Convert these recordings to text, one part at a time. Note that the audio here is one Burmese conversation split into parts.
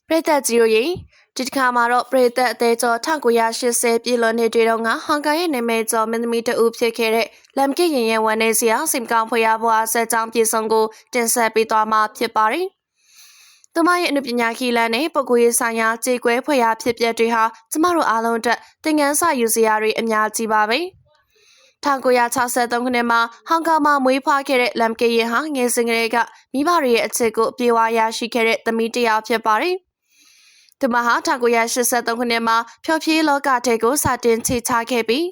ပရိသတ်ကြီးတို့ရေဒီတစ်ခါမှာတော့ပရိသတ်အသေးကျော်1980ပြည်လွန်နေတွေတော့ကဟောင်ကောင်ရဲ့နာမည်ကျော်မင်းသမီးတဦးဖြစ်ခဲ့တဲ့လမ်ကစ်ရင်ရဲ့ဝန်နေစရာစင်ကောင်ဖွေရဘွားဆက်ကြောင်းပြည်စုံကိုတင်ဆက်ပေးသွားမှာဖြစ်ပါတယ်။သူမရဲ့အနုပညာခီလန်နဲ့ပုဂ္ဂိုလ်ရေးဆိုင်ရာကြေကွဲဖွေရဖြစ်ပျက်တွေဟာကျမတို့အားလုံးအတွက်သင်ခန်းစာယူစရာတွေအများကြီးပါပဲ။1963ခုနှစ်မှာဟောင်ကောင်မှာမွေးဖွားခဲ့တဲ့လမ်ကစ်ရင်ဟာငယ်စဉ်ကတည်းကမိဘတွေရဲ့အချစ်ကိုပြေဝရရှိခဲ့တဲ့သမီးတစ်ယောက်ဖြစ်ပါတယ်။သူမဟာ1983ခုနှစ်မှာဖျော်ဖြေလောကထဲကိုစတင်ခြေချခဲ့ပြီး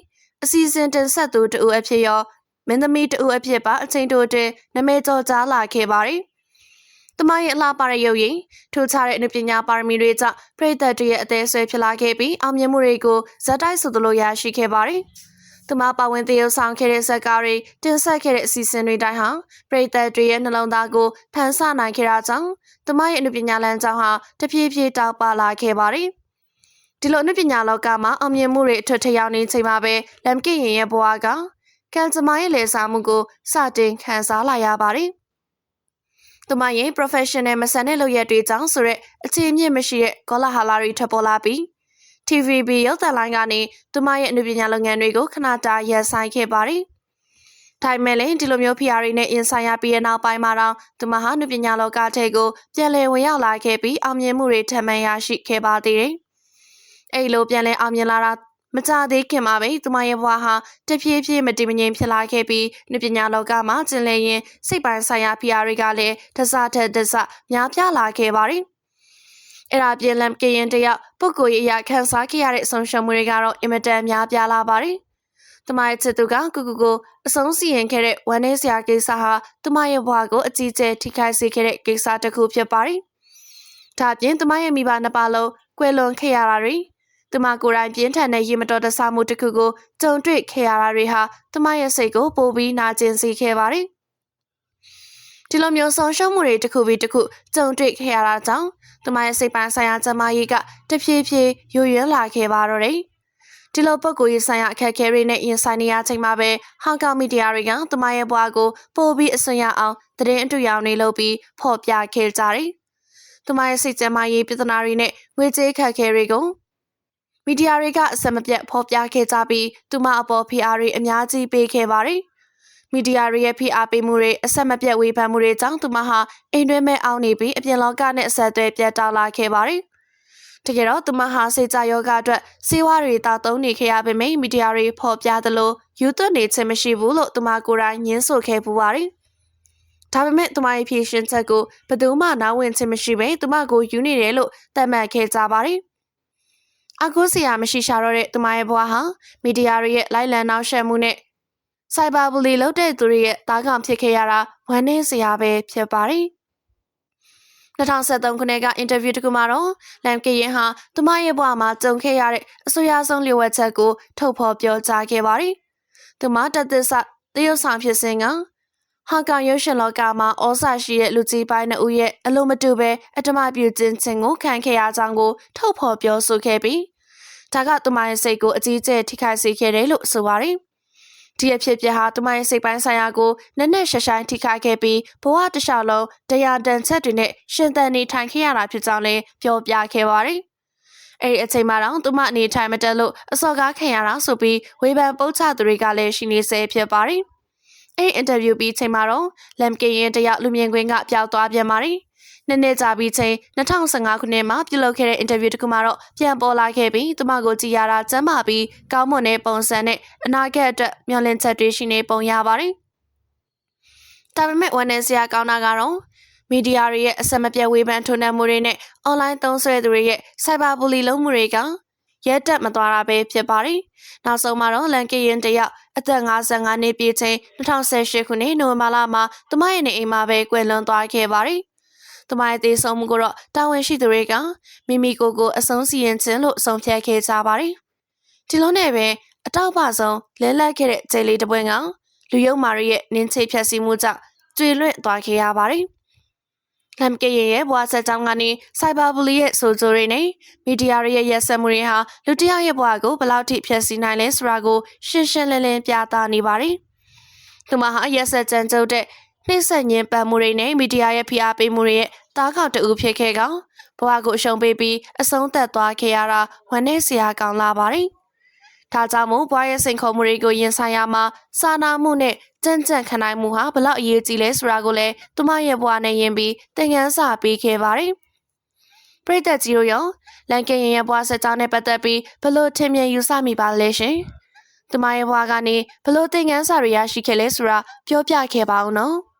အစီအစဉ်တင်ဆက်သူတဦးအဖြစ်ရောမင်းသမီးတဦးအဖြစ်ပါအချိန်တိုတွင်နာမည်ကျော်ကြားလာခဲ့ပါတယ်။သူမရဲ့အလှပတဲ့ရုပ်ရည်ထူခြားတဲ့အနုပညာပါရမီတွေကြောင့်ပရိသတ်တွေရဲ့အသေးဆွဲဖြစ်လာခဲ့ပြီးအောင်မြင်မှုတွေကိုဇက်တိုက်ဆိုသလိုရရှိခဲ့ပါတယ်။သူမပါဝင်သရုပ်ဆောင်ခဲ့တဲ့ဇာတ်ကားတွေတင်ဆက်ခဲ့တဲ့အစီအစဉ်တွေတိုင်းဟာပရိသတ်တွေရဲ့နှလုံးသားကိုဖန်ဆနိုင်ခဲ့တာကြောင့်သူမရဲ့အနုပညာလမ်းကြောင်းဟာတဖြည်းဖြည်းတောက်ပလာခဲ့ပါတယ်။ဒီလိုအနုပညာလောကမှာအောင်မြင်မှုတွေအထွတ်ထရောက်နေချိန်မှာပဲလမ်ကစ်ရင်ရဲ့ဘဝကကံကြမ္မာရဲ့လေစာမှုကိုစတင်ခံစားလာရပါတယ်။သူမရဲ့ professional မဆန်တဲ့လုပ်ရက်တွေကြောင့်ဆိုရက်အခြေအမြစ်မရှိတဲ့ကောလာဟာလာတွေထွက်ပေါ်လာပြီးTVB ရုပ်သံလိုင်းကနေသူမရဲ့အနုပညာလုပ်ငန်းတွေကိုခဏတာရပ်ဆိုင်းခဲ့ပါတယ်။ဒါပေမဲ့လည်းဒီလိုမျိုး PR တွေနဲ့ရင်ဆိုင်ရပြီးတဲ့နောက်ပိုင်းမှာတော့သူမဟာအနုပညာလောကထဲကိုပြန်လည်ဝင်ရောက်လာခဲ့ပြီးအောင်မြင်မှုတွေထပ်မံရရှိခဲ့ပါသေးတယ်။အဲဒီလိုပြန်လည်အောင်မြင်လာတာမကြသေးခင်မှာပဲသူမရဲ့ဘဝဟာတဖြည်းဖြည်းမတည်မငြိမ်ဖြစ်လာခဲ့ပြီးအနုပညာလောကမှာကျင်လည်ရင်စိတ်ပိုင်းဆိုင်ရာ PR တွေကလည်းတစထက်တစများပြားလာခဲ့ပါတယ်။အဲ့ဒါပြင်လမ်ကရင်တယောက်ပုဂ္ဂိုလ်ရေးအရာခန်းစားခဲ့ရတဲ့ဆုံးရှုံးမှုတွေကတော့အင်မတန်များပြားလာပါတယ်။သူမရဲ့ချစ်သူကကူကိုအဆုံးစီရင်ခဲ့တဲ့ဝမ်းနည်းစရာကိစ္စဟာသူမရဲ့ဘဝကိုအကြီးအကျယ်ထိခိုက်စေခဲ့တဲ့ကိစ္စတစ်ခုဖြစ်ပါတယ်။ဒါပြင်သူမရဲ့မိဘနှစ်ပါးလုံးကွယ်လွန်ခဲ့ရတာတွေသူမကိုယ်တိုင်ပြင်းထန်တဲ့ရေမတော်တဆမှုတစ်ခုကိုကြုံတွေ့ခဲ့ရတာတွေဟာသူမရဲ့စိတ်ကိုပိုပြီးနာကျင်စေခဲ့ပါတယ်။ဒီလိုမျိုးဆုံးရှုံးမှုတွေတစ်ခုပြီးတစ်ခုကြုံတွေ့ခဲ့ရတာကြောင့်သူမရဲ့စိတ်ပိုင်းဆိုင်ရာကျန်းမာရေးကတဖြည်းဖြည်းယိုယွင်းလာခဲ့ပါတော့တယ်။ဒီလိုပုဂ္ဂိုလ်ရေးဆိုင်ရာအခက်အခဲတွေနဲ့ရင်ဆိုင်နေရချိန်မှာပဲဟောင်ကောင်မီဒီယာတွေကသူမရဲ့ဘဝကိုပိုပြီးအစွန်းရအောင်သတင်းအတူရောင်တွေလုပ်ပြီးဖော်ပြခဲ့ကြတယ်။သူမရဲ့စိတ်ကျန်းမာရေးပြဿနာတွေနဲ့ငွေကြေးအခက်အခဲတွေကိုမီဒီယာတွေကအဆက်မပြတ်ဖော်ပြခဲ့ကြပြီးသူမအပေါ် PR တွေအများကြီးပေးခဲ့ပါတယ်။မီဒီယာတွေရဲ့ PR ပေးမှုတွေအဆက်မပြတ်ဝေဖန်မှုတွေကြောင့်သူမဟာအိမ်တွင်းမဲ့အောင်နေပြီးအပြင်လောကနဲ့အဆက်အသွယ်ပြတ်တောက်လာခဲ့ပါတယ်။တကယ်တော့သူမဟာစိတ်ကြယောဂအတွက်ဆေးဝါးတွေတောက်သုံးနေခဲ့ရပေမယ့်မီဒီယာတွေဖော်ပြသလိုယူသွနေခြင်းမရှိဘူးလို့သူမကိုယ်တိုင်ညင်းဆိုခဲ့ပူပါတယ်။ဒါပေမဲ့သူမရဲ့ဖြေရှင်းချက်ကိုဘယ်သူမှနားဝင်ခြင်းမရှိဘဲသူမကိုယူနေတယ်လို့သတ်မှတ်ခဲ့ကြပါတယ်။အခုစရာမရှိရှာတော့တဲ့သူမရဲ့ဘဝဟာမီဒီယာတွေရဲ့လိုက်လံနှောက်ယှက်မှုနဲ့စိုက်ဘာဘူလီလုပ်တဲ့သူတွေရဲ့တားကောင်ဖြစ်ခဲ့ရတာဝမ်းနည်းစရာပဲဖြစ်ပါတယ်။2013ခုနှစ်ကအင်တာဗျူးတစ်ခုမှာတော့လမ်ကီရင်ဟာသူမရဲ့ဘဝမှာကြုံခဲ့ရတဲ့အဆိုးရွားဆုံးလျှို့ဝှက်ချက်ကိုထုတ်ဖော်ပြောကြားခဲ့ပါတယ်။သူမတသက်သရုပ်ဆောင်ဖြစ်စဉ်ကဟောင်ကောင်ရုပ်ရှင်လောကမှာဩဇာရှိတဲ့လူကြီးပိုင်းနှစ်ဦးရဲ့အလိုမတူပဲအတ္တမပြုခြင်းချင်းကိုခံခဲ့ရကြောင်းကိုထုတ်ဖော်ပြောဆိုခဲ့ပြီးဒါကသူမရဲ့စိတ်ကိုအကြီးအကျယ်ထိခိုက်စေခဲ့တယ်လို့ဆိုပါတယ်။ဒီအဖြစ်ပြဟာသူမရဲ့စိတ်ပိုင်းဆိုင်ရာကိုနက်နက်ရှိုင်းရှိုင်းထိခိုက်ခဲ့ပြီးဘဝတစ်လျှောက်လုံးတရားတန်ချက်တွေနဲ့ရှင်သန်နေထိုင်ခဲ့ရတာဖြစ်ကြောင်းလည်းပြောပြခဲ့ပါတယ်။အဲဒီအချိန်မှာတော့သူမအနေထိုင်မတက်လို့အစော်ကားခံရတာဆိုပြီးဝေဖန်ပုတ်ချသူတွေကလည်းရှိနေစေဖြစ်ပါတယ်။အဲဒီအင်တာဗျူးပြီးချိန်မှာတော့လမ်ကင်ရင်တယောက်လူမြင်ကွင်းကပျောက်သွားပြန်ပါတယ်။နှစ်ကြာပြီးချိန်2015ခုနှစ်မှာပြုလုပ်ခဲ့တဲ့အင်တာဗျူးတစ်ခုမှာတော့ပြန်ပေါ်လာခဲ့ပြီးသူမကိုကြည်ရတာကျမ်းမာပြီးကောင်းမွန်တဲ့ပုံစံနဲ့အနာဂတ်အတွက်မျှော်လင့်ချက်တွေရှိနေပုံရပါတယ်။ဒါပေမဲ့ဝန်ထမ်းစရာကောင်းတာကတော့မီဒီယာတွေရဲ့အဆက်မပြတ်ဝေဖန်ထုံနှံမှုတွေနဲ့အွန်လိုင်းသုံးစွဲသူတွေရဲ့စိုက်ဘာဘူလီလုံးမှုတွေကရဲတက်မသွားတာပဲဖြစ်ပါတယ်။နောက်ဆုံးမှာတော့လန်ကီရင်တယောက်အသက်55နှစ်ပြည့်ချိန်2018ခုနှစ်နိုဝင်ဘာလမှာသူမရဲ့နေအိမ်မှာပဲကွယ်လွန်သွားခဲ့ပါတယ်။သူမရဲ့သေဆုံးမှုကိုတော့တာဝန်ရှိသူတွေကမိမိကိုအဆုံးစီရင်ခြင်းလို့ဆုံးဖြတ်ခဲ့ကြပါတယ်။ဒီလိုနဲ့ပဲအတောက်ပဆုံးလဲလက်ခဲ့တဲ့ဂျယ်လီတပွင့်ကလူယုံမာရီရဲ့နင်းချိတ်ဖြတ်စီမှုကြောင့်ကျွေလွင့်သွားခဲ့ရပါတယ်။လမ်ကရင်ရဲ့ဘွားဆက်ကြောင်းကနေစိုက်ဘာဘူလီရဲ့ဆိုကြိုတွေနဲ့မီဒီယာရဲ့ရက်စက်မှုတွေဟာလူတစ်ယောက်ရဲ့ဘဝကိုဘယ်လောက်ထိဖျက်ဆီးနိုင်လဲဆိုတာကိုရှင်းရှင်းလင်းလင်းပြသနေပါတယ်။သူမဟာရက်စက်ကြမ်းကြုတ်တဲ့နှိမ့်ဆက်ညင်ပန်မှုတွေနဲ့မီဒီယာရဲ့ဖိအားပေးမှုတွေရဲ့တားခေါက်တူဖြစ်ခဲ့ကောင် ဘဝကိုအရှုံးပေးပြီးအဆုံးသက်သွားခဲ့ရတာဝမ်းနည်းစရာကောင်းလာပါတယ်။ဒါကြောင့်မို့ဘွားရဲ့စိန်ခေါ်မှုတွေကိုရင်ဆိုင်ရမှာစာနာမှုနဲ့ကြံ့ကြံ့ခံနိုင်မှုဟာဘလောက်အရေးကြီးလဲဆိုတာကိုလည်းသူမရဲ့ဘဝနဲ့ယဉ်ပြီးသင်ခန်းစာပေးခဲ့ပါတယ်။ပရိသတ်ကြီးတို့ရောလန်ကင်ရဲ့ဘဝဆက်ကြောင်းနဲ့ပတ်သက်ပြီးဘလို့ထင်မြင်ယူဆမိပါလဲရှင်။သူမရဲ့ဘဝကနေဘလို့သင်ခန်းစာတွေရရှိခဲ့လဲဆိုတာပြောပြခဲ့ပါဦးနော်။